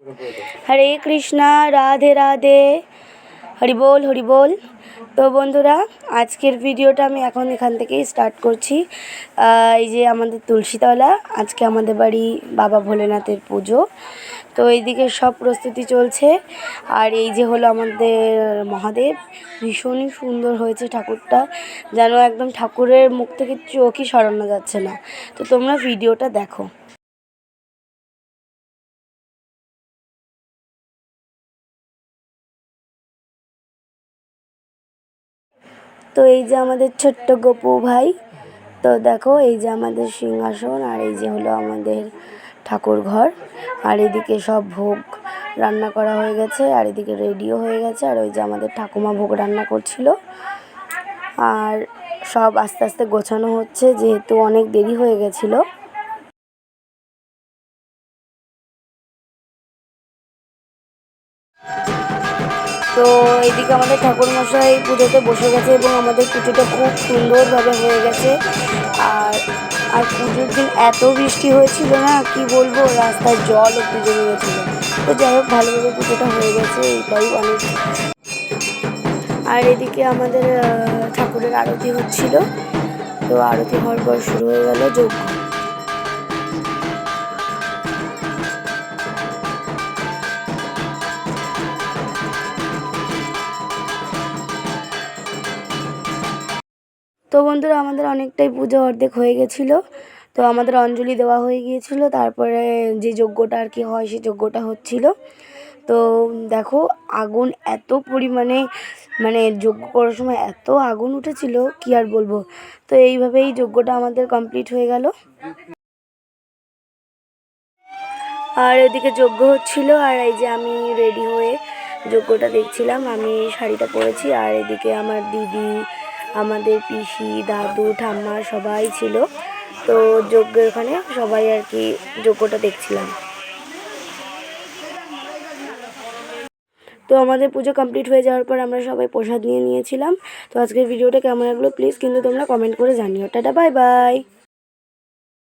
হরে কৃষ্ণা, রাধে রাধে, হরি বল হরি বল। তো বন্ধুরা, আজকের ভিডিওটা আমি এখান থেকেই স্টার্ট করছি। এই যে আমাদের তুলসীতলা, আজকে আমাদের বাড়ি বাবা ভোলেনাথের পুজো। তো এইদিকে সব প্রস্তুতি চলছে। আর এই যে হলো আমাদের মহাদেব, ভীষণই সুন্দর হয়েছে ঠাকুরটা, যেন একদম ঠাকুরের মুখ থেকে চোখই সরানো যাচ্ছে না। তো তোমরা ভিডিওটা দেখো। তো এই যে আমাদের ছোট্ট গপু ভাই, তো দেখো এই যে আমাদের সিংহাসন, আর এই যে হলো আমাদের ঠাকুর ঘর। আর এদিকে সব ভোগ রান্না করা হয়ে গেছে, আর এদিকে রেডিও হয়ে গেছে। আর ওই যে আমাদের ঠাকুমা ভোগ রান্না করছিল। আর সব আস্তে আস্তে গোছানো হচ্ছে, যেহেতু অনেক দেরি হয়ে গেছিলো। তো এইদিকে আমাদের ঠাকুরমশাই পুজোতে বসে গেছে এবং আমাদের পুজোটা খুব সুন্দরভাবে হয়ে গেছে। আর আর পুজোর দিন এত বৃষ্টি হয়েছিল না, কি বলবো, রাস্তায় জল অব্দি জমে গেছিলো। তো যাই হোক, ভালোভাবে পুজোটা হয়ে গেছে, এইটাই অনেক। আর এদিকে আমাদের ঠাকুরের আরতি হচ্ছিল। তো আরতি হওয়ার পর শুরু হয়ে গেল যজ্ঞ। তো বন্ধুরা, আমাদের অনেকটাই পুজো অর্ধেক হয়ে গেছিলো। তো আমাদের অঞ্জলি দেওয়া হয়ে গিয়েছিল, তারপরে যে যজ্ঞটা আর কি হয়, সেই যজ্ঞটা হচ্ছিল। তো দেখো, আগুন এত পরিমাণে, মানে যজ্ঞ করার সময় এত আগুন উঠেছিল, কি আর বলবো। তো এইভাবেই যজ্ঞটা আমাদের কমপ্লিট হয়ে গেল। আর এদিকে যজ্ঞ হচ্ছিল, আর এই যে আমি রেডি হয়ে যজ্ঞটা দেখছিলাম। আমি শাড়িটা পরেছি, আর এদিকে আমার দিদি, আমাদের পিসি, দাদু, ঠাম্মা সবাই ছিল। তো যজ্ঞের ওখানে সবাই আর কি যজ্ঞটা দেখছিলাম। তো আমাদের পুজো কমপ্লিট হয়ে যাওয়ার পর আমরা সবাই প্রসাদ নিয়ে নিয়েছিলাম। তো আজকের ভিডিওটা কেমন লাগলো প্লিজ কিন্তু তোমরা কমেন্ট করে জানিও। Tata, bye bye.